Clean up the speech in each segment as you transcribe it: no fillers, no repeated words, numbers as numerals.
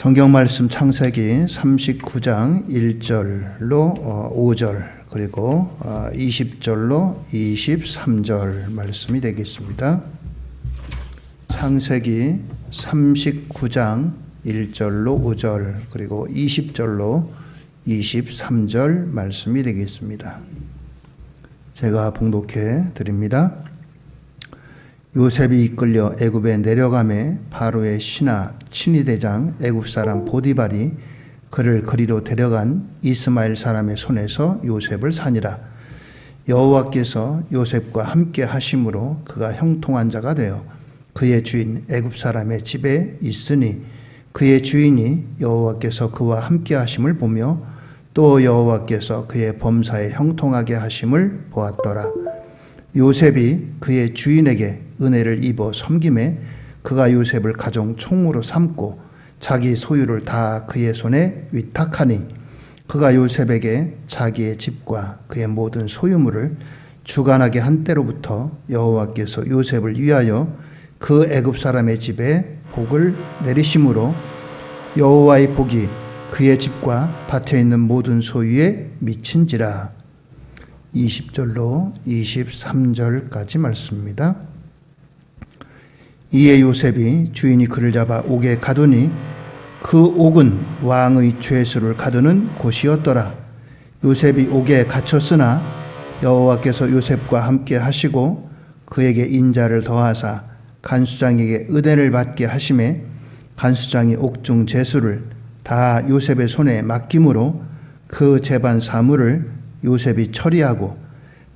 성경 말씀 창세기 39장 1절로 5절 그리고 20절로 23절 말씀이 되겠습니다. 창세기 39장 1절로 5절 그리고 20절로 23절 말씀이 되겠습니다. 제가 봉독해 드립니다. 요셉이 이끌려 애굽에 내려가매 바로의 신하 친위대장 애굽 사람 보디발이 그를 그리로 데려간 이스마엘 사람의 손에서 요셉을 사니라. 여호와께서 요셉과 함께 하심으로 그가 형통한 자가 되어 그의 주인 애굽 사람의 집에 있으니 그의 주인이 여호와께서 그와 함께 하심을 보며 또 여호와께서 그의 범사에 형통하게 하심을 보았더라. 요셉이 그의 주인에게 은혜를 입어 섬김에 그가 요셉을 가정 총무로 삼고 자기 소유를 다 그의 손에 위탁하니 그가 요셉에게 자기의 집과 그의 모든 소유물을 주관하게 한 때로부터 여호와께서 요셉을 위하여 그 애굽 사람의 집에 복을 내리심으로 여호와의 복이 그의 집과 밭에 있는 모든 소유에 미친지라. 20절로 23절까지 말씀입니다. 이에 요셉이 주인이 그를 잡아 옥에 가두니 그 옥은 왕의 죄수를 가두는 곳이었더라. 요셉이 옥에 갇혔으나 여호와께서 요셉과 함께 하시고 그에게 인자를 더하사 간수장에게 은혜를 받게 하심에 간수장이 옥중 죄수를 다 요셉의 손에 맡김으로 그 재반 사물을 요셉이 처리하고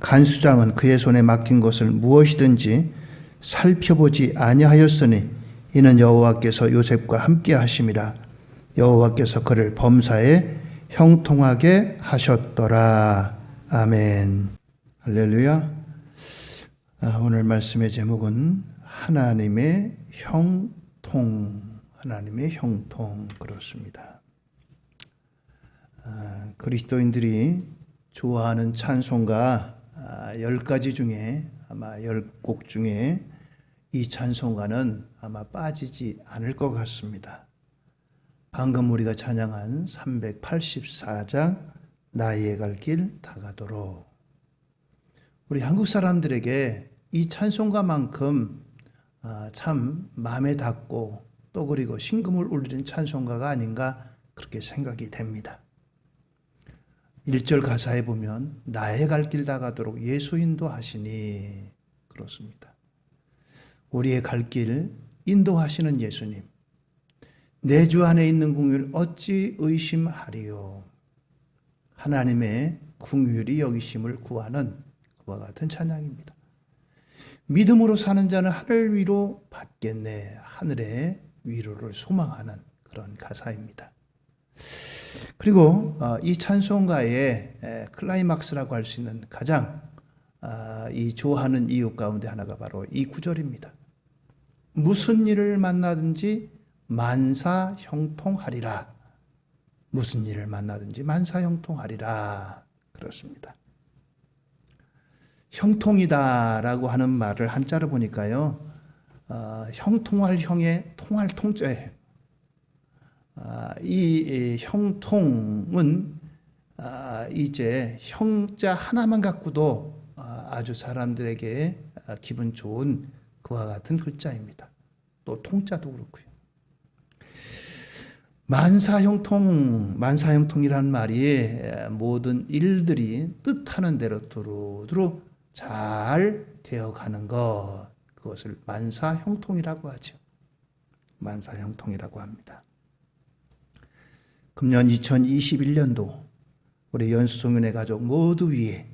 간수장은 그의 손에 맡긴 것을 무엇이든지 살펴보지 아니하였으니 이는 여호와께서 요셉과 함께 하심이라. 여호와께서 그를 범사에 형통하게 하셨더라. 아멘. 할렐루야. 오늘 말씀의 제목은 하나님의 형통, 하나님의 형통 그렇습니다. 그리스도인들이 좋아하는 찬송가 10가지 중에 아마 10곡 중에 이 찬송가는 아마 빠지지 않을 것 같습니다. 방금 우리가 찬양한 384장 나의 갈 길 다가도록. 우리 한국 사람들에게 이 찬송가만큼 참 마음에 닿고 또 그리고 심금을 울리는 찬송가가 아닌가 그렇게 생각이 됩니다. 1절 가사에 보면 나의 갈 길 다가도록 예수 인도하시니 그렇습니다. 우리의 갈 길 인도하시는 예수님. 내 주 안에 있는 긍휼 어찌 의심하리요. 하나님의 긍휼이 여기심을 구하는 그와 같은 찬양입니다. 믿음으로 사는 자는 하늘 위로 받겠네. 하늘의 위로를 소망하는 그런 가사입니다. 그리고 이 찬송가의 클라이막스라고 할 수 있는 가장 이 좋아하는 이유 가운데 하나가 바로 이 구절입니다. 무슨 일을 만나든지 만사 형통하리라. 무슨 일을 만나든지 만사 형통하리라. 그렇습니다. 형통이다라고 하는 말을 한자로 보니까요. 형통할 형에 통할 통자예요. 이 형통은 이제 형자 하나만 갖고도 아주 사람들에게 기분 좋은 그와 같은 글자입니다. 또 통자도 그렇고요. 만사형통이라는 말이 모든 일들이 뜻하는 대로 두루두루 잘 되어가는 것, 그것을 만사형통이라고 하죠. 만사형통이라고 합니다. 금년 2021년도 우리 연수송년회 가족 모두 위에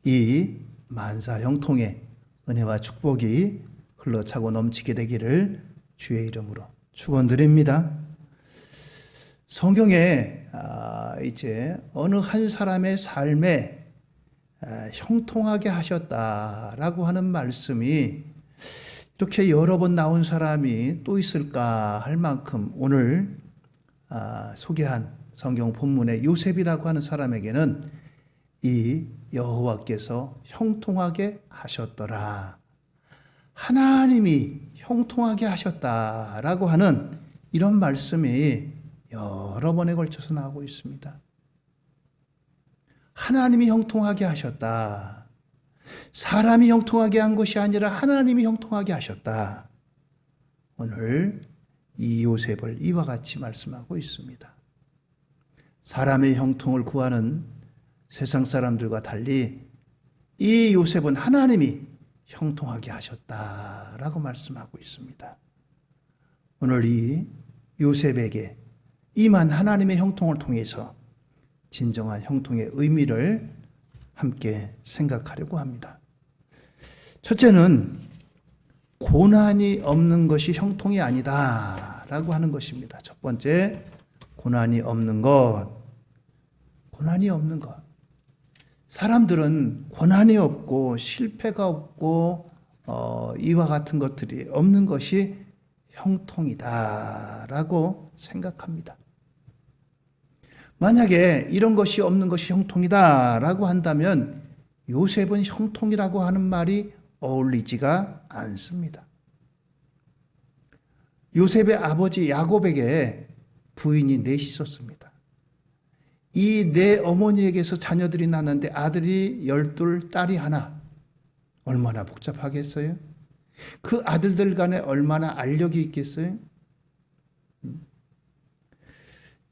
이 만사형통의 은혜와 축복이 흘러차고 넘치게 되기를 주의 이름으로 축원드립니다. 성경에 이제 어느 한 사람의 삶에 형통하게 하셨다라고 하는 말씀이 이렇게 여러 번 나온 사람이 또 있을까 할 만큼 오늘 소개한 성경 본문의 요셉이라고 하는 사람에게는 이 여호와께서 형통하게 하셨더라. 하나님이 형통하게 하셨다라고 하는 이런 말씀이 여러 번에 걸쳐서 나오고 있습니다. 하나님이 형통하게 하셨다. 사람이 형통하게 한 것이 아니라 하나님이 형통하게 하셨다. 오늘 이 요셉을 이와 같이 말씀하고 있습니다. 사람의 형통을 구하는 세상 사람들과 달리 이 요셉은 하나님이 형통하게 하셨다라고 말씀하고 있습니다. 오늘 이 요셉에게 임한 하나님의 형통을 통해서 진정한 형통의 의미를 함께 생각하려고 합니다. 첫째는 고난이 없는 것이 형통이 아니다라고 하는 것입니다. 첫 번째, 고난이 없는 것. 고난이 없는 것. 사람들은 고난이 없고 실패가 없고 이와 같은 것들이 없는 것이 형통이다라고 생각합니다. 만약에 이런 것이 없는 것이 형통이다라고 한다면 요셉은 형통이라고 하는 말이 어울리지가 않습니다. 요셉의 아버지 야곱에게 부인이 넷이 있었습니다. 이 네 어머니에게서 자녀들이 낳았는데 아들이 12, 딸이 하나. 얼마나 복잡하겠어요? 그 아들들 간에 얼마나 알력이 있겠어요?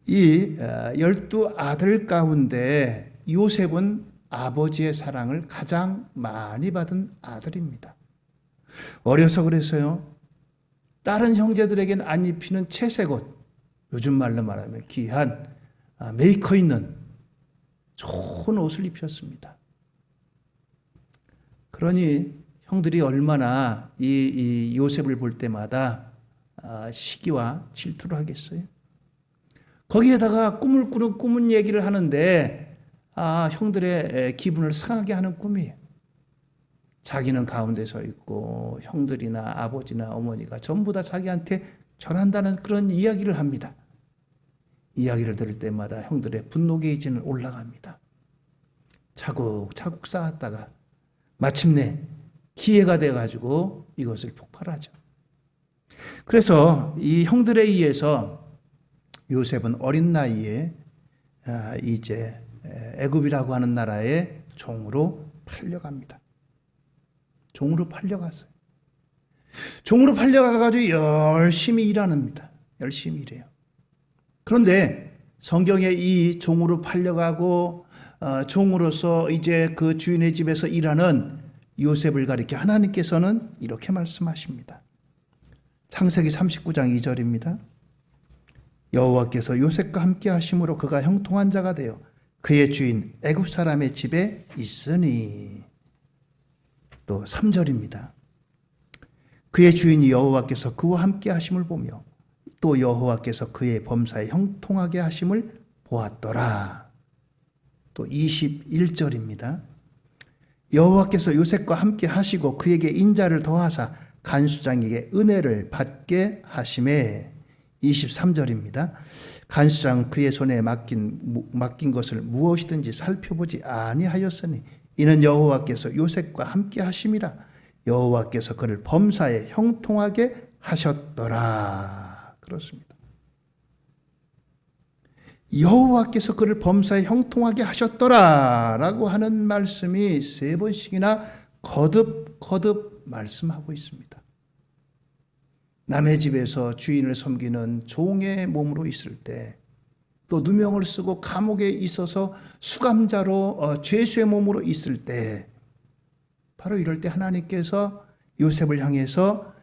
이 12아들 가운데 요셉은 아버지의 사랑을 가장 많이 받은 아들입니다. 어려서 그래서요. 다른 형제들에게는 안 입히는 채색 옷, 요즘 말로 말하면 귀한 메이커 있는 좋은 옷을 입혔습니다. 그러니 형들이 얼마나 이 요셉을 볼 때마다 시기와 질투를 하겠어요. 거기에다가 꿈을 꾸는 꿈은 얘기를 하는데 형들의 기분을 상하게 하는 꿈이에요. 자기는 가운데 서 있고 형들이나 아버지나 어머니가 전부 다 자기한테 전한다는 그런 이야기를 합니다. 이야기를 들을 때마다 형들의 분노 게이지는 올라갑니다. 차곡차곡 쌓았다가 마침내 기회가 돼가지고 이것을 폭발하죠. 그래서 이 형들에 의해서 요셉은 어린 나이에 이제 애굽이라고 하는 나라의 종으로 팔려갑니다. 종으로 팔려갔어요. 종으로 팔려가가지고 열심히 일합니다. 열심히 일해요. 그런데 성경에 이 종으로 팔려가고 종으로서 이제 그 주인의 집에서 일하는 요셉을 가리켜 하나님께서는 이렇게 말씀하십니다. 창세기 39장 2절입니다. 여호와께서 요셉과 함께 하심으로 그가 형통한 자가 되어 그의 주인 애굽 사람의 집에 있으니. 또 3절입니다. 그의 주인 여호와께서 그와 함께 하심을 보며 또 여호와께서 그의 범사에 형통하게 하심을 보았더라. 또 21절입니다. 여호와께서 요셉과 함께 하시고 그에게 인자를 더하사 간수장에게 은혜를 받게 하심에. 23절입니다. 간수장 그의 손에 맡긴 것을 무엇이든지 살펴보지 아니하였으니 이는 여호와께서 요셉과 함께 하심이라. 여호와께서 그를 범사에 형통하게 하셨더라. 그렇습니다. 여호와께서 그를 범사에 형통하게 하셨더라 라고 하는 말씀이 3번씩이나 거듭 말씀하고 있습니다. 남의 집에서 주인을 섬기는 종의 몸으로 있을 때, 또 누명을 쓰고 감옥에 있어서 수감자로 죄수의 몸으로 있을 때, 바로 이럴 때 하나님께서 요셉을 향해서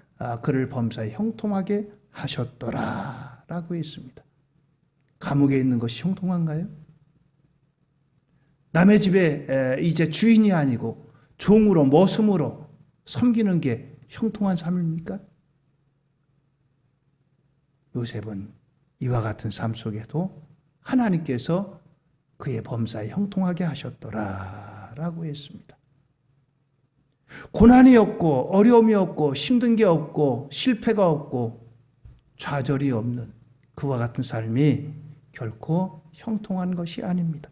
그를 범사에 형통하게 하셨더라 라고 했습니다. 감옥에 있는 것이 형통한가요? 남의 집에 이제 주인이 아니고 종으로 머슴으로 섬기는 게 형통한 삶입니까? 요셉은 이와 같은 삶 속에도 하나님께서 그의 범사에 형통하게 하셨더라 라고 했습니다. 고난이 없고 어려움이 없고 힘든 게 없고 실패가 없고 좌절이 없는 그와 같은 삶이 결코 형통한 것이 아닙니다.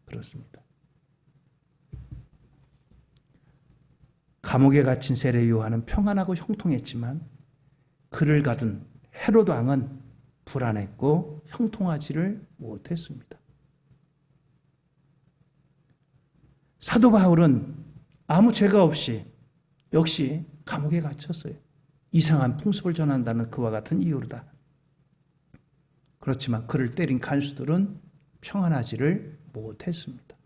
그렇습니다. 감옥에 갇힌 세례 요한은 평안하고 형통했지만 그를 가둔 헤롯 왕은 불안했고 형통하지를 못했습니다. 사도 바울은 아무 죄가 없이 역시 감옥에 갇혔어요. 이상한 풍습을 전한다는 그와 같은 이유로다. 그렇지만 그를 때린 간수들은 평안하지를 못했습니다.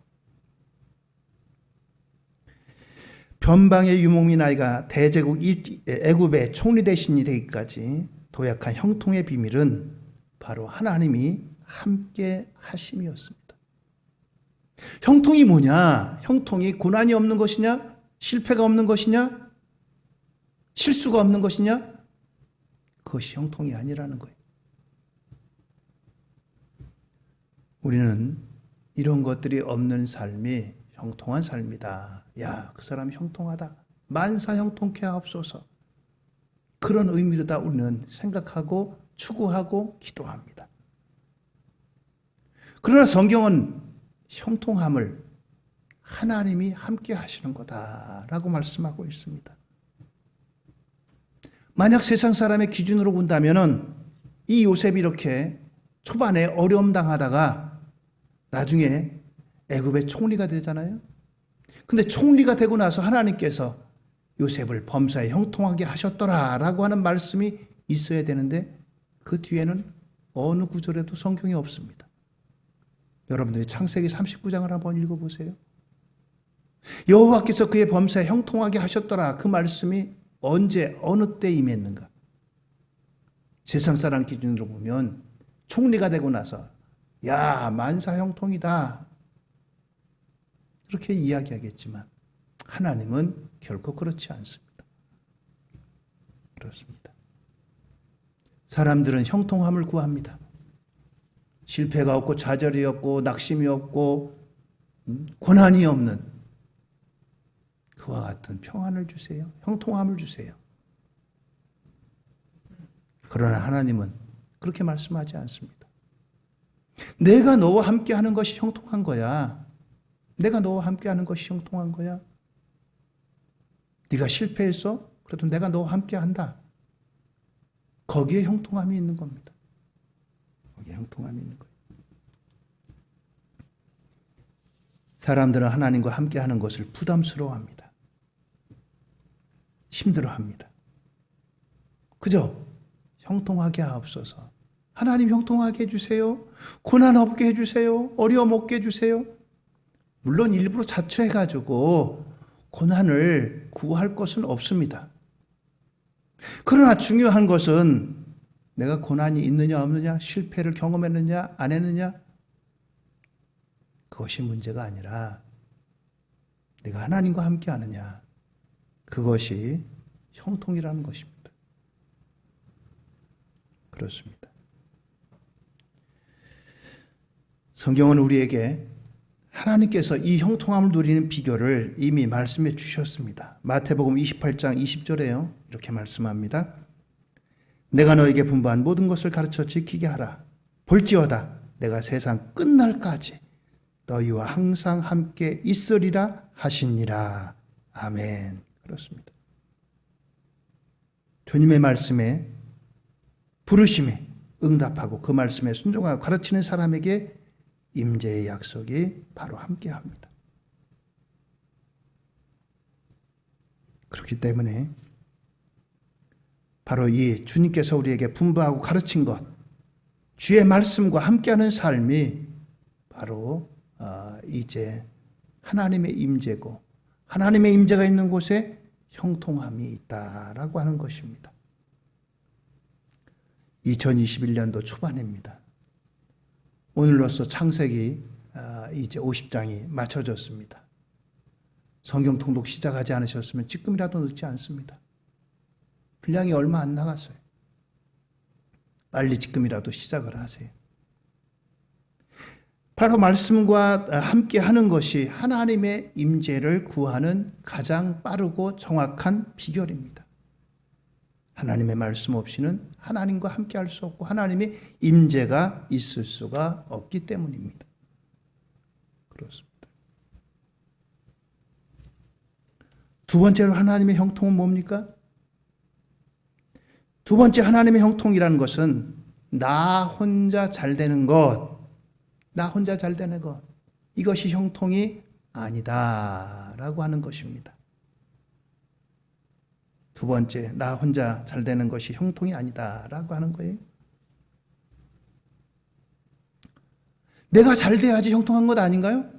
변방의 유목민 아이가 대제국 애굽의 총리 대신이 되기까지 도약한 형통의 비밀은 바로 하나님이 함께 하심이었습니다. 형통이 뭐냐? 형통이 고난이 없는 것이냐? 실패가 없는 것이냐? 실수가 없는 것이냐? 그것이 형통이 아니라는 거예요. 우리는 이런 것들이 없는 삶이 형통한 삶이다. 야, 그 사람 형통하다. 만사 형통케 하옵소서. 그런 의미로 다 우리는 생각하고 추구하고 기도합니다. 그러나 성경은 형통함을 하나님이 함께 하시는 거다라고 말씀하고 있습니다. 만약 세상 사람의 기준으로 본다면은 이 요셉이 이렇게 초반에 어려움 당하다가 나중에 애굽의 총리가 되잖아요. 근데 총리가 되고 나서 하나님께서 요셉을 범사에 형통하게 하셨더라라고 하는 말씀이 있어야 되는데 그 뒤에는 어느 구절에도 성경이 없습니다. 여러분들이 창세기 39장을 한번 읽어보세요. 여호와께서 그의 범사에 형통하게 하셨더라. 그 말씀이 언제 어느 때 임했는가? 세상 사람 기준으로 보면 총리가 되고 나서 야, 만사 형통이다. 그렇게 이야기하겠지만 하나님은 결코 그렇지 않습니다. 그렇습니다. 사람들은 형통함을 구합니다. 실패가 없고 좌절이 없고 낙심이 없고 고난이 없는 그와 같은 평안을 주세요. 형통함을 주세요. 그러나 하나님은 그렇게 말씀하지 않습니다. 내가 너와 함께하는 것이 형통한 거야. 내가 너와 함께하는 것이 형통한 거야. 네가 실패했어? 그래도 내가 너와 함께한다. 거기에 형통함이 있는 겁니다. 거기에 형통함이 있는 거예요. 사람들은 하나님과 함께하는 것을 부담스러워합니다. 힘들어합니다. 그죠? 형통하게 하옵소서. 하나님 형통하게 해주세요. 고난 없게 해주세요. 어려움 없게 해주세요. 물론 일부러 자처해가지고 고난을 구할 것은 없습니다. 그러나 중요한 것은 내가 고난이 있느냐 없느냐, 실패를 경험했느냐 안 했느냐, 그것이 문제가 아니라 내가 하나님과 함께 하느냐, 그것이 형통이라는 것입니다. 그렇습니다. 성경은 우리에게 하나님께서 이 형통함을 누리는 비결을 이미 말씀해 주셨습니다. 마태복음 28장 20절에요. 이렇게 말씀합니다. 내가 너에게 분부한 모든 것을 가르쳐 지키게 하라. 볼지어다 내가 세상 끝날까지 너희와 항상 함께 있으리라 하시니라. 아멘. 그렇습니다. 주님의 말씀에 부르심에 응답하고 그 말씀에 순종하고 가르치는 사람에게 임재의 약속이 바로 함께합니다. 그렇기 때문에 바로 이 주님께서 우리에게 분부하고 가르친 것, 주의 말씀과 함께하는 삶이 바로 이제 하나님의 임재고, 하나님의 임재가 있는 곳에 형통함이 있다라고 하는 것입니다. 2021년도 초반입니다. 오늘로써 창세기 이제 50장이 마쳐졌습니다. 성경 통독 시작하지 않으셨으면 지금이라도 늦지 않습니다. 분량이 얼마 안 나갔어요. 빨리 지금이라도 시작을 하세요. 바로 말씀과 함께 하는 것이 하나님의 임재를 구하는 가장 빠르고 정확한 비결입니다. 하나님의 말씀 없이는 하나님과 함께 할 수 없고 하나님의 임재가 있을 수가 없기 때문입니다. 그렇습니다. 두 번째로 하나님의 형통은 뭡니까? 두 번째 하나님의 형통이라는 것은 나 혼자 잘 되는 것, 나 혼자 잘 되는 것, 이것이 형통이 아니다라고 하는 것입니다. 두 번째, 나 혼자 잘 되는 것이 형통이 아니다라고 하는 거예요. 내가 잘 돼야지 형통한 것 아닌가요?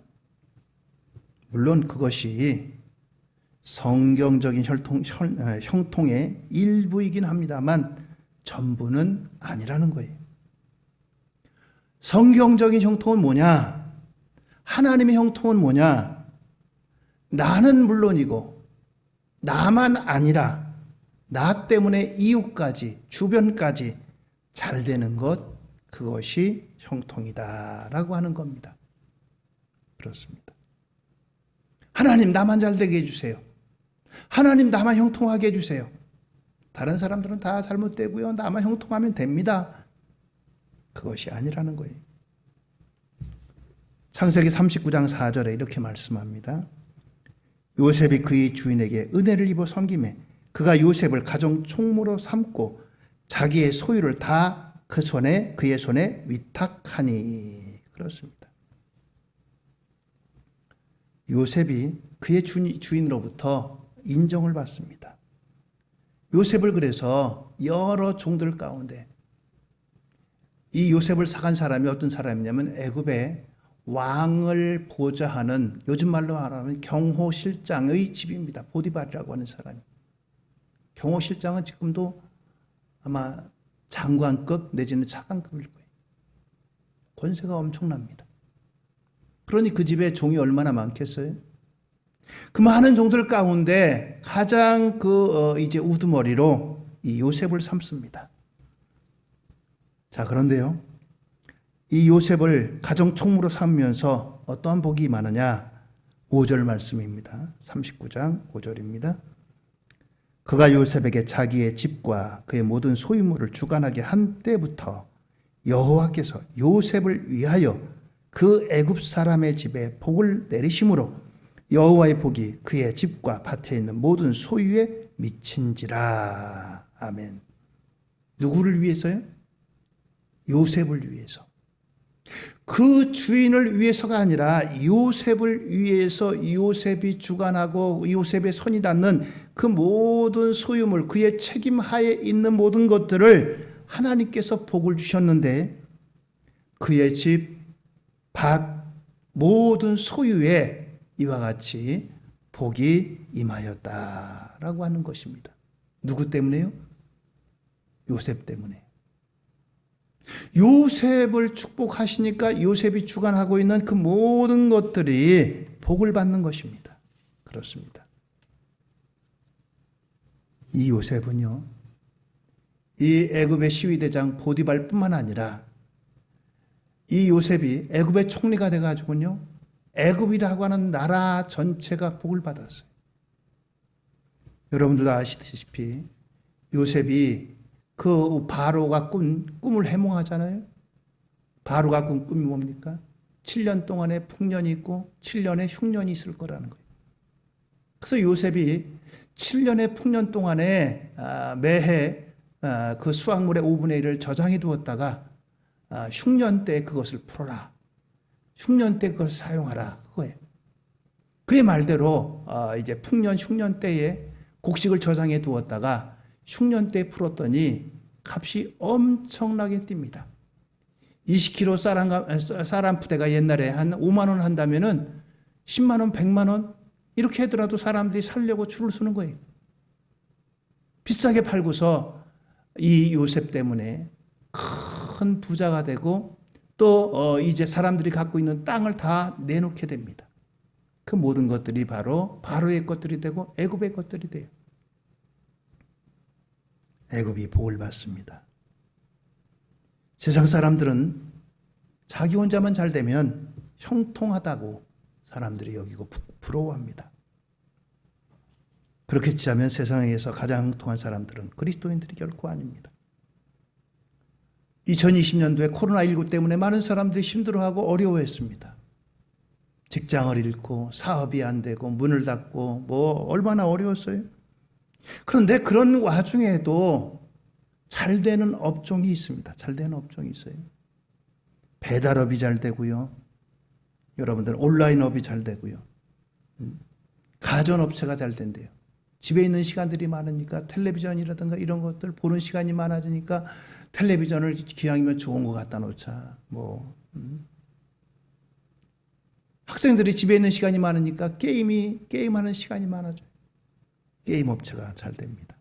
물론 그것이 성경적인 형통의 일부이긴 합니다만 전부는 아니라는 거예요. 성경적인 형통은 뭐냐? 하나님의 형통은 뭐냐? 나는 물론이고 나만 아니라 나 때문에 이웃까지 주변까지 잘 되는 것, 그것이 형통이다라고 하는 겁니다. 그렇습니다. 하나님 나만 잘 되게 해주세요. 하나님 나만 형통하게 해주세요. 다른 사람들은 다 잘못되고요. 나만 형통하면 됩니다. 그것이 아니라는 거예요. 창세기 39장 4절에 이렇게 말씀합니다. 요셉이 그의 주인에게 은혜를 입어 섬기매 그가 요셉을 가정 총무로 삼고 자기의 소유를 다 그의 손에 위탁하니. 그렇습니다. 요셉이 그의 주인으로부터 인정을 받습니다. 요셉을 그래서 여러 종들 가운데 이 요셉을 사간 사람이 어떤 사람이냐면 애굽의 왕을 보좌하는, 요즘 말로 말하면 경호실장의 집입니다. 보디발이라고 하는 사람이. 경호실장은 지금도 아마 장관급 내지는 차관급일 거예요. 권세가 엄청납니다. 그러니 그 집에 종이 얼마나 많겠어요? 그 많은 종들 가운데 가장 이제 우두머리로 이 요셉을 삼습니다. 자, 그런데요, 이 요셉을 가정 총무로 삼으면서 어떠한 복이 많으냐? 5절 말씀입니다. 39장 5절입니다. 그가 요셉에게 자기의 집과 그의 모든 소유물을 주관하게 한 때부터 여호와께서 요셉을 위하여 그 애굽 사람의 집에 복을 내리심으로 여호와의 복이 그의 집과 밭에 있는 모든 소유에 미친지라. 아멘. 누구를 위해서요? 요셉을 위해서. 그 주인을 위해서가 아니라 요셉을 위해서 요셉이 주관하고 요셉의 손이 닿는 그 모든 소유물, 그의 책임 하에 있는 모든 것들을 하나님께서 복을 주셨는데 그의 집, 밭, 모든 소유에 이와 같이 복이 임하였다라고 하는 것입니다. 누구 때문에요? 요셉 때문에. 요셉을 축복하시니까 요셉이 주관하고 있는 그 모든 것들이 복을 받는 것입니다. 그렇습니다. 이 요셉은요, 이 애굽의 시위대장 보디발뿐만 아니라 이 요셉이 애굽의 총리가 돼가지고요, 애굽이라고 하는 나라 전체가 복을 받았어요. 여러분들도 아시다시피 요셉이 그 바로가 꿈을 해몽하잖아요. 바로가 꾼 꿈이 뭡니까? 7년 동안의 풍년이 있고 7년의 흉년이 있을 거라는 거예요. 그래서 요셉이 7년의 풍년 동안에 매해 그 수확물의 5분의 1을 저장해 두었다가 흉년 때 그것을 풀어라. 흉년 때 그것을 사용하라. 그거예요. 그의 말대로 이제 풍년, 흉년 때에 곡식을 저장해 두었다가 흉년 때 풀었더니 값이 엄청나게 뜁니다. 20kg 쌀 한 푸대가 옛날에 한 5만 원 한다면은 10만 원, 100만 원 이렇게 하더라도 사람들이 살려고 줄을 서는 거예요. 비싸게 팔고서 이 요셉 때문에 큰 부자가 되고 또 이제 사람들이 갖고 있는 땅을 다 내놓게 됩니다. 그 모든 것들이 바로 바로의 것들이 되고 애굽의 것들이 돼요. 애굽이 복을 받습니다. 세상 사람들은 자기 혼자만 잘 되면 형통하다고 사람들이 여기고 부러워합니다. 그렇게 치자면 세상에서 가장 형통한 사람들은 그리스도인들이 결코 아닙니다. 2020년도에 코로나19 때문에 많은 사람들이 힘들어하고 어려워했습니다. 직장을 잃고 사업이 안 되고 문을 닫고 얼마나 어려웠어요. 그런데 그런 와중에도 잘 되는 업종이 있습니다. 잘 되는 업종이 있어요. 배달업이 잘 되고요. 여러분들 온라인업이 잘 되고요. 가전업체가 잘 된대요. 집에 있는 시간들이 많으니까 텔레비전이라든가 이런 것들 보는 시간이 많아지니까 텔레비전을 기왕이면 좋은 거 갖다 놓자. 학생들이 집에 있는 시간이 많으니까 게임하는 시간이 많아져요. 게임 업체가 잘 됩니다.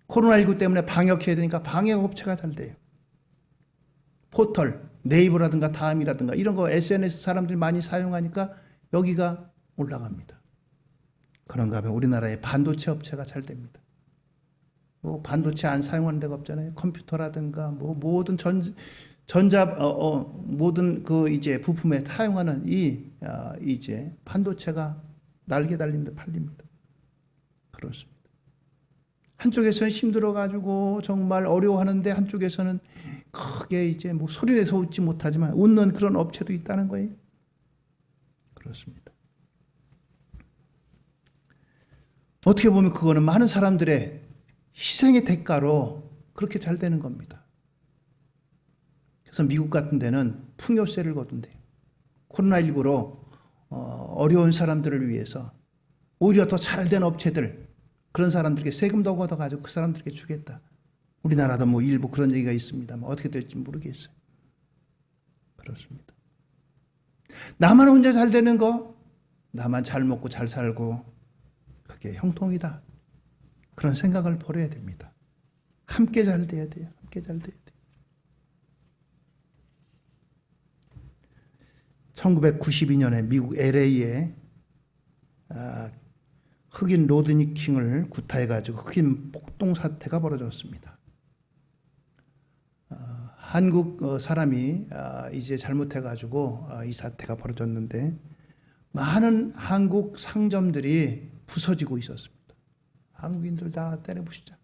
코로나19 때문에 방역해야 되니까 방역 업체가 잘 돼요. 포털, 네이버라든가 다음이라든가 이런 거 SNS 사람들이 많이 사용하니까 여기가 올라갑니다. 그런가 하면 우리나라의 반도체 업체가 잘 됩니다. 반도체 안 사용하는 데가 없잖아요. 컴퓨터라든가 모든 모든 이제 부품에 사용하는 이제 반도체가 날개 달린 데 팔립니다. 그렇습니다. 한쪽에서는 힘들어가지고 정말 어려워하는데 한쪽에서는 크게 이제 소리내서 웃지 못하지만 웃는 그런 업체도 있다는 거예요. 그렇습니다. 어떻게 보면 그거는 많은 사람들의 희생의 대가로 그렇게 잘 되는 겁니다. 그래서 미국 같은 데는 풍요세를 거둔대요. 코로나19로 어려운 사람들을 위해서 오히려 더 잘된 업체들, 그런 사람들에게 세금 더 걷어가지고 그 사람들에게 주겠다. 우리나라도 일부 그런 얘기가 있습니다. 어떻게 될지 모르겠어요. 그렇습니다. 나만 혼자 잘 되는 거, 나만 잘 먹고 잘 살고 그게 형통이다. 그런 생각을 버려야 됩니다. 함께 잘 돼야 돼요. 함께 잘 돼야 돼요. 1992년에 미국 LA에 흑인 로드니 킹을 구타해가지고 흑인 폭동 사태가 벌어졌습니다. 한국 사람이 이제 잘못해가지고 이 사태가 벌어졌는데 많은 한국 상점들이 부서지고 있었습니다. 한국인들 다 때려부시자.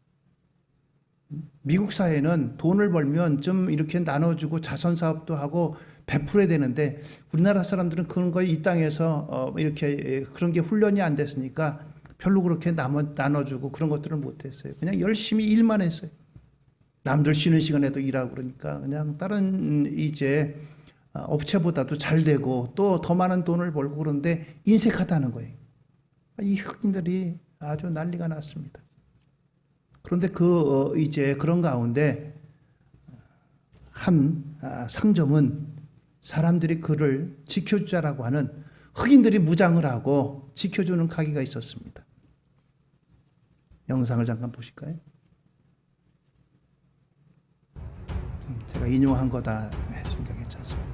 미국 사회는 돈을 벌면 좀 이렇게 나눠주고 자선사업도 하고 베풀어야 되는데 우리나라 사람들은 그런 거에 이 땅에서 이렇게 그런 게 훈련이 안 됐으니까 별로 그렇게 나눠주고 그런 것들을 못했어요. 그냥 열심히 일만 했어요. 남들 쉬는 시간에도 일하고 그러니까 그냥 다른 이제 업체보다도 잘 되고 또 더 많은 돈을 벌고 그런데 인색하다는 거예요. 이 흑인들이 아주 난리가 났습니다. 그런데 이제 그런 가운데 한 상점은 사람들이 그를 지켜주자라고 하는 흑인들이 무장을 하고 지켜주는 가게가 있었습니다. 영상을 잠깐 보실까요? 제가 인용한 거다 했으니까 괜찮습니다.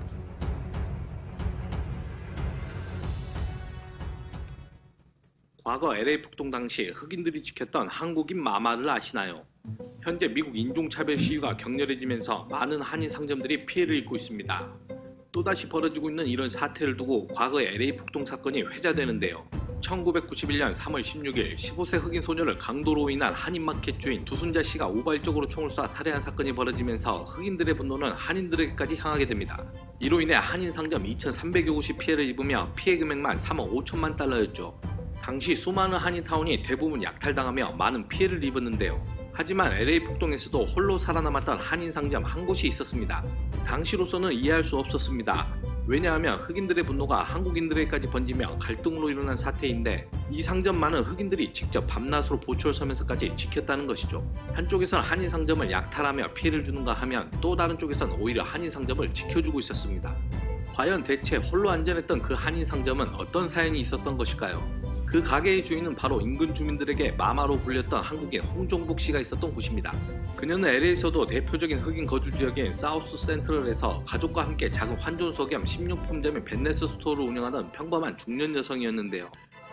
과거 LA 폭동 당시 흑인들이 지켰던 한국인 마마를 아시나요? 현재 미국 인종차별 시위가 격렬해지면서 많은 한인 상점들이 피해를 입고 있습니다. 또다시 벌어지고 있는 이런 사태를 두고 과거의 LA 폭동 사건이 회자되는데요. 1991년 3월 16일 15세 흑인 소녀를 강도로 인한 한인마켓 주인 두순자 씨가 우발적으로 총을 쏴 살해한 사건이 벌어지면서 흑인들의 분노는 한인들에게까지 향하게 됩니다. 이로 인해 한인 상점 2,300여 곳이 피해를 입으며 피해 금액만 3억 5천만 달러였죠. 당시 수많은 한인타운이 대부분 약탈당하며 많은 피해를 입었는데요. 하지만 LA 폭동에서도 홀로 살아남았던 한인 상점 한 곳이 있었습니다. 당시로서는 이해할 수 없었습니다. 왜냐하면 흑인들의 분노가 한국인들에게까지 번지며 갈등으로 일어난 사태인데 이 상점만은 흑인들이 직접 밤낮으로 보초를 서면서까지 지켰다는 것이죠. 한쪽에선 한인 상점을 약탈하며 피해를 주는가 하면 또 다른 쪽에선 오히려 한인 상점을 지켜주고 있었습니다. 과연 대체 홀로 안전했던 그 한인 상점은 어떤 사연이 있었던 것일까요? 그 가게의 주인은 바로 인근 주민들에게 마마로 불렸던 한국인 홍종복 씨가 있었던 곳입니다. 그녀는 LA에서도 대표적인 흑인 거주 지역인 사우스 센트럴에서 가족과 함께 작은 환전소 겸 식료품점인 벤네스 스토어를 운영하던 평범한 중년 여성이었는데요.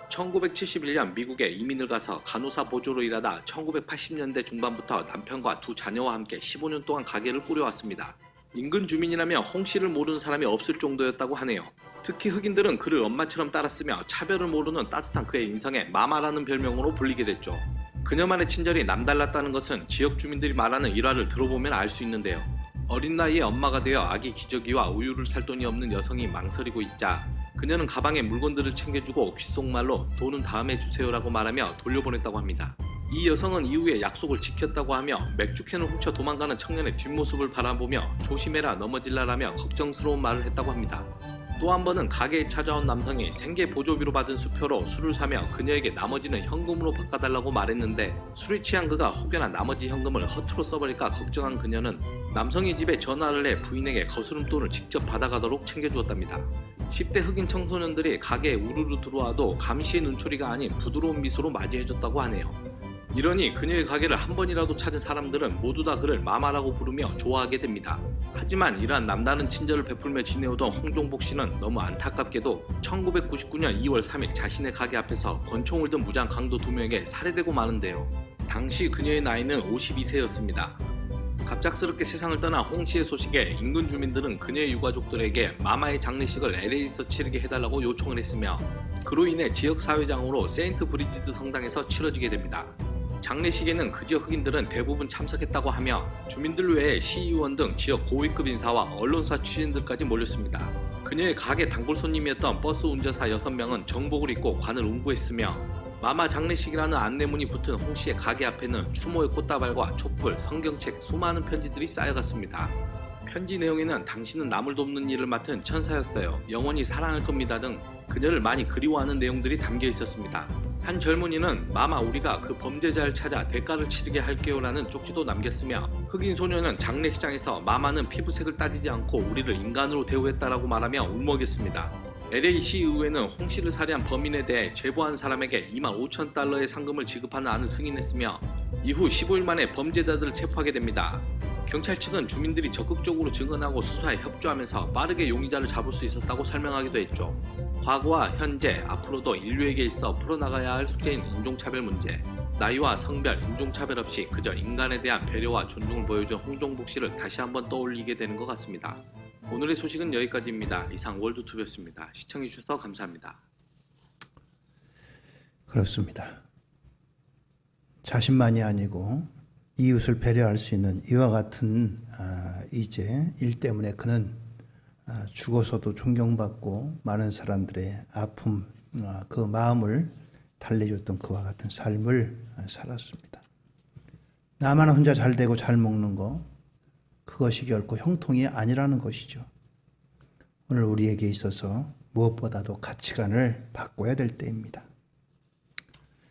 1971년 미국에 이민을 가서 간호사 보조로 일하다 1980년대 중반부터 남편과 두 자녀와 함께 15년 동안 가게를 꾸려왔습니다. 인근 주민이라면 홍 씨를 모르는 사람이 없을 정도였다고 하네요. 특히 흑인들은 그를 엄마처럼 따랐으며 차별을 모르는 따뜻한 그의 인성에 마마라는 별명으로 불리게 됐죠. 그녀만의 친절이 남달랐다는 것은 지역 주민들이 말하는 일화를 들어보면 알 수 있는데요. 어린 나이에 엄마가 되어 아기 기저귀와 우유를 살 돈이 없는 여성이 망설이고 있자 그녀는 가방에 물건들을 챙겨주고 귓속말로 돈은 다음에 주세요라고 말하며 돌려보냈다고 합니다. 이 여성은 이후에 약속을 지켰다고 하며 맥주캔을 훔쳐 도망가는 청년의 뒷모습을 바라보며 조심해라 넘어질라라며 걱정스러운 말을 했다고 합니다. 또 한 번은 가게에 찾아온 남성이 생계 보조비로 받은 수표로 술을 사며 그녀에게 나머지는 현금으로 바꿔달라고 말했는데 술이 취한 그가 혹여나 나머지 현금을 허투루 써버릴까 걱정한 그녀는 남성의 집에 전화를 해 부인에게 거스름돈을 직접 받아가도록 챙겨주었답니다. 10대 흑인 청소년들이 가게에 우르르 들어와도 감시의 눈초리가 아닌 부드러운 미소로 맞이해줬다고 하네요. 이러니 그녀의 가게를 한 번이라도 찾은 사람들은 모두 다 그를 마마라고 부르며 좋아하게 됩니다. 하지만 이러한 남다른 친절을 베풀며 지내오던 홍종복 씨는 너무 안타깝게도 1999년 2월 3일 자신의 가게 앞에서 권총을 든 무장 강도 2명에게 살해되고 마는데요. 당시 그녀의 나이는 52세였습니다. 갑작스럽게 세상을 떠난 홍 씨의 소식에 인근 주민들은 그녀의 유가족들에게 마마의 장례식을 LA에서 치르게 해달라고 요청을 했으며 그로 인해 지역 사회장으로 세인트 브리지드 성당에서 치러지게 됩니다. 장례식에는 그 지역 흑인들은 대부분 참석했다고 하며 주민들 외에 시의원 등 지역 고위급 인사와 언론사 취재인들까지 몰렸습니다. 그녀의 가게 단골 손님이었던 버스 운전사 6명은 정복을 입고 관을 운구했으며 마마 장례식이라는 안내문이 붙은 홍 씨의 가게 앞에는 추모의 꽃다발과 촛불, 성경책, 수많은 편지들이 쌓여갔습니다. 편지 내용에는 당신은 남을 돕는 일을 맡은 천사였어요. 영원히 사랑할 겁니다 등 그녀를 많이 그리워하는 내용들이 담겨 있었습니다. 한 젊은이는 마마 우리가 그 범죄자를 찾아 대가를 치르게 할게요 라는 쪽지도 남겼으며 흑인 소녀는 장례식장에서 마마는 피부색을 따지지 않고 우리를 인간으로 대우했다라고 말하며 울먹였습니다. LA 시의회는 홍 씨를 살해한 범인에 대해 제보한 사람에게 25,000달러의 상금을 지급하는 안을 승인했으며 이후 15일 만에 범죄자들을 체포하게 됩니다. 경찰 측은 주민들이 적극적으로 증언하고 수사에 협조하면서 빠르게 용의자를 잡을 수 있었다고 설명하기도 했죠. 과거와 현재, 앞으로도 인류에게 있어 풀어나가야 할 숙제인 인종차별 문제. 나이와 성별, 인종차별 없이 그저 인간에 대한 배려와 존중을 보여준 홍종복 씨를 다시 한번 떠올리게 되는 것 같습니다. 오늘의 소식은 여기까지입니다. 이상 월드투비였습니다. 시청해주셔서 감사합니다. 그렇습니다. 자신만이 아니고 이웃을 배려할 수 있는 이와 같은 이제 일 때문에 그는 죽어서도 존경받고 많은 사람들의 아픔, 그 마음을 달래줬던 그와 같은 삶을 살았습니다. 나만 혼자 잘 되고 잘 먹는 거, 그것이 결코 형통이 아니라는 것이죠. 오늘 우리에게 있어서 무엇보다도 가치관을 바꿔야 될 때입니다.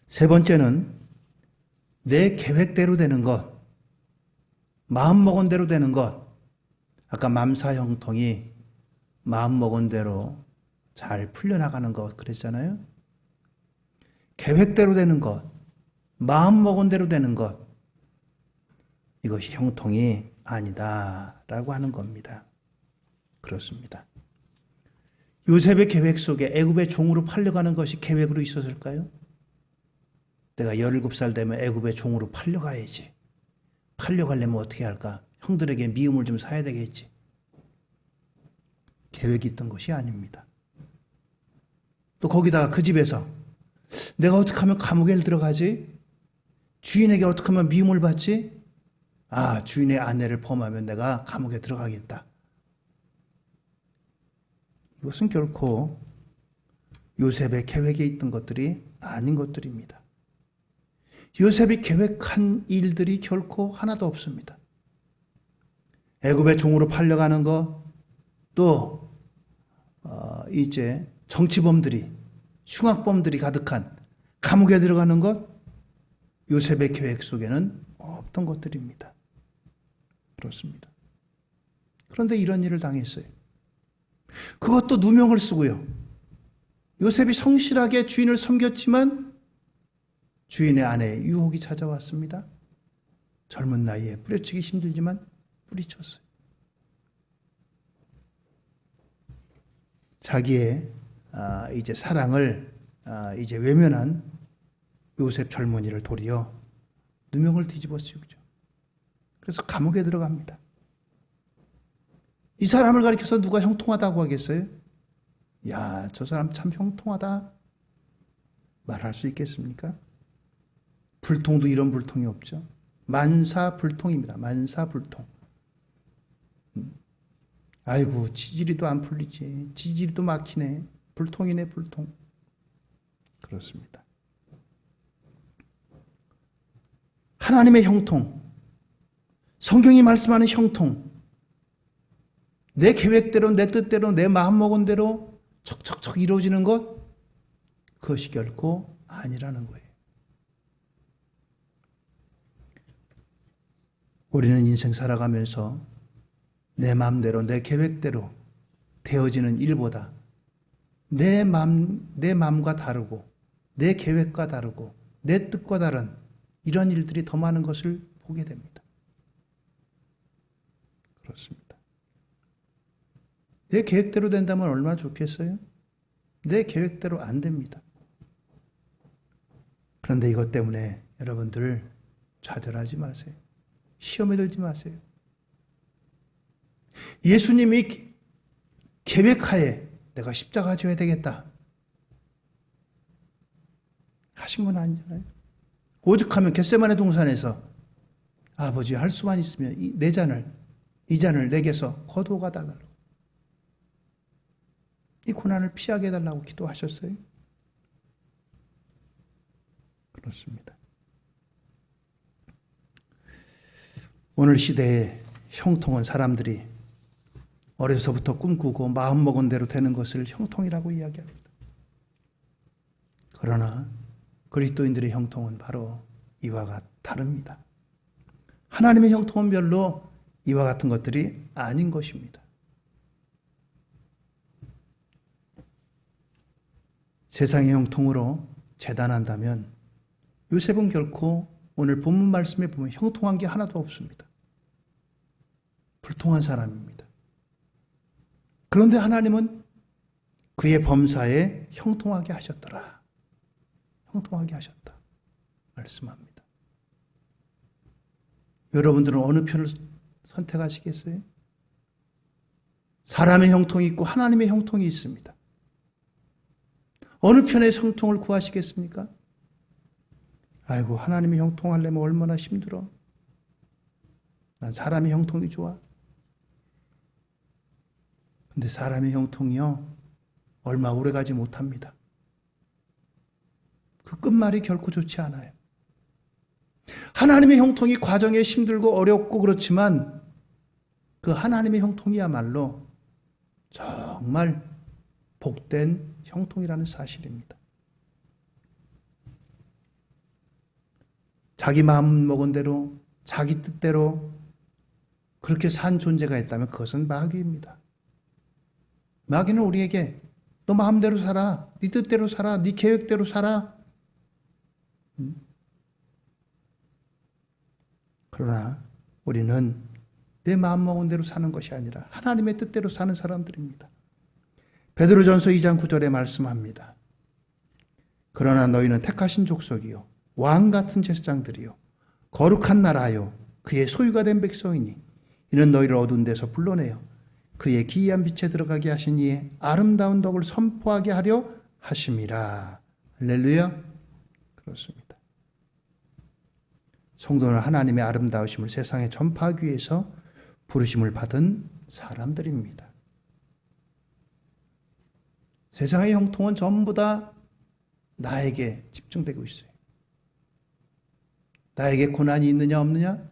세 번째는 내 계획대로 되는 것, 마음먹은 대로 되는 것. 아까 맘사 형통이 마음먹은 대로 잘 풀려나가는 것 그랬잖아요. 계획대로 되는 것, 마음먹은 대로 되는 것. 이것이 형통이 아니다라고 하는 겁니다. 그렇습니다. 요셉의 계획 속에 애굽의 종으로 팔려가는 것이 계획으로 있었을까요? 내가 17살 되면 애굽의 종으로 팔려가야지. 팔려가려면 어떻게 할까? 형들에게 미움을 좀 사야 되겠지. 계획이 있던 것이 아닙니다. 또 거기다가 그 집에서 내가 어떻게 하면 감옥에 들어가지? 주인에게 어떻게 하면 미움을 받지? 주인의 아내를 범하면 내가 감옥에 들어가겠다. 이것은 결코 요셉의 계획에 있던 것들이 아닌 것들입니다. 요셉이 계획한 일들이 결코 하나도 없습니다. 애굽의 종으로 팔려가는 것, 또 이제 정치범들이, 흉악범들이 가득한 감옥에 들어가는 것, 요셉의 계획 속에는 없던 것들입니다. 그렇습니다. 그런데 이런 일을 당했어요. 그것도 누명을 쓰고요. 요셉이 성실하게 주인을 섬겼지만 주인의 아내의 유혹이 찾아왔습니다. 젊은 나이에 뿌려치기 힘들지만 뿌리쳤어요. 자기의 이제 사랑을 이제 외면한 요셉 젊은이를 도리어 누명을 뒤집어 씌우죠. 그래서 감옥에 들어갑니다. 이 사람을 가리켜서 누가 형통하다고 하겠어요? 야, 저 사람 참 형통하다 말할 수 있겠습니까? 불통도 이런 불통이 없죠. 만사불통입니다. 만사불통. 아이고, 지지리도 안 풀리지. 지지리도 막히네. 불통이네, 불통. 그렇습니다. 하나님의 형통, 성경이 말씀하는 형통, 내 계획대로, 내 뜻대로, 내 마음먹은 대로 척척척 이루어지는 것, 그것이 결코 아니라는 거예요. 우리는 인생 살아가면서 내 마음대로, 내 계획대로 되어지는 일보다 내 마음과 다르고, 내 계획과 다르고, 내 뜻과 다른 이런 일들이 더 많은 것을 보게 됩니다. 그렇습니다. 내 계획대로 된다면 얼마나 좋겠어요? 내 계획대로 안 됩니다. 그런데 이것 때문에 여러분들 좌절하지 마세요. 시험에 들지 마세요. 예수님이 계획하에 내가 십자가 져야 되겠다 하신 건 아니잖아요. 오죽하면 겟세마네 동산에서 아버지 할 수만 있으면 이 잔을 내게서 거두어 달라고, 이 고난을 피하게 해달라고 기도하셨어요. 그렇습니다. 오늘 시대에 형통은 사람들이 어려서부터 꿈꾸고 마음먹은 대로 되는 것을 형통이라고 이야기합니다. 그러나 그리스도인들의 형통은 바로 이와 다릅니다. 하나님의 형통은 별로 이와 같은 것들이 아닌 것입니다. 세상의 형통으로 재단한다면 요셉은 결코 오늘 본문 말씀에 보면 형통한 게 하나도 없습니다. 불통한 사람입니다. 그런데 하나님은 그의 범사에 형통하게 하셨더라. 형통하게 하셨다. 말씀합니다. 여러분들은 어느 편을 선택하시겠어요? 사람의 형통이 있고 하나님의 형통이 있습니다. 어느 편의 형통을 구하시겠습니까? 아이고, 하나님의 형통하려면 얼마나 힘들어. 난 사람의 형통이 좋아. 근데 사람의 형통이요, 얼마 오래가지 못합니다. 그 끝말이 결코 좋지 않아요. 하나님의 형통이 과정에 힘들고 어렵고 그렇지만 그 하나님의 형통이야말로 정말 복된 형통이라는 사실입니다. 자기 마음 먹은 대로, 자기 뜻대로 그렇게 산 존재가 있다면 그것은 마귀입니다. 마귀는 우리에게 너 마음대로 살아, 네 뜻대로 살아, 네 계획대로 살아. 그러나 우리는 내 마음먹은 대로 사는 것이 아니라 하나님의 뜻대로 사는 사람들입니다. 베드로전서 2장 9절에 말씀합니다. 그러나 너희는 택하신 족속이요 왕 같은 제사장들이요 거룩한 나라요 그의 소유가 된 백성이니 이는 너희를 어두운 데서 불러내어 그의 기이한 빛에 들어가게 하신 이의 아름다운 덕을 선포하게 하려 하심이라. 할렐루야. 그렇습니다. 성도는 하나님의 아름다우심을 세상에 전파하기 위해서 부르심을 받은 사람들입니다. 세상의 형통은 전부 다 나에게 집중되고 있어요. 나에게 고난이 있느냐 없느냐?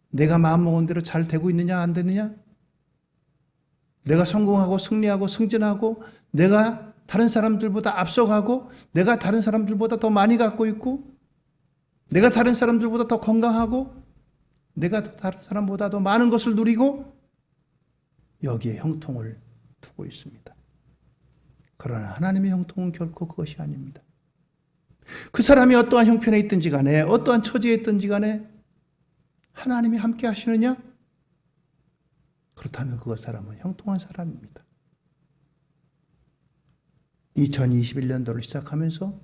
내가 마음먹은 대로 잘 되고 있느냐 안 되느냐? 내가 성공하고 승리하고 승진하고 내가 다른 사람들보다 앞서가고 내가 다른 사람들보다 더 많이 갖고 있고 내가 다른 사람들보다 더 건강하고 내가 다른 사람보다 더 많은 것을 누리고 여기에 형통을 두고 있습니다. 그러나 하나님의 형통은 결코 그것이 아닙니다. 그 사람이 어떠한 형편에 있든지 간에 어떠한 처지에 있든지 간에 하나님이 함께 하시느냐? 그렇다면 그 사람은 형통한 사람입니다. 2021년도를 시작하면서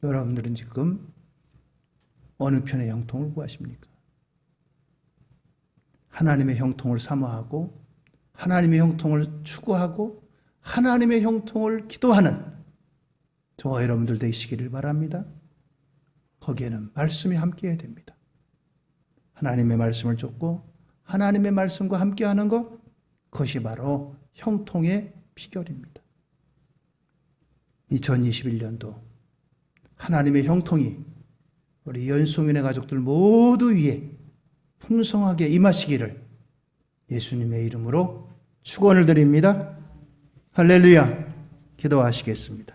여러분들은 지금 어느 편의 형통을 구하십니까? 하나님의 형통을 사모하고 하나님의 형통을 추구하고 하나님의 형통을 기도하는 저와 여러분들 되시기를 바랍니다. 거기에는 말씀이 함께해야 됩니다. 하나님의 말씀을 쫓고 하나님의 말씀과 함께하는 것, 그것이 바로 형통의 비결입니다. 2021년도 하나님의 형통이 우리 연송인의 가족들 모두 위에 풍성하게 임하시기를 예수님의 이름으로 축원을 드립니다. 할렐루야. 기도하시겠습니다.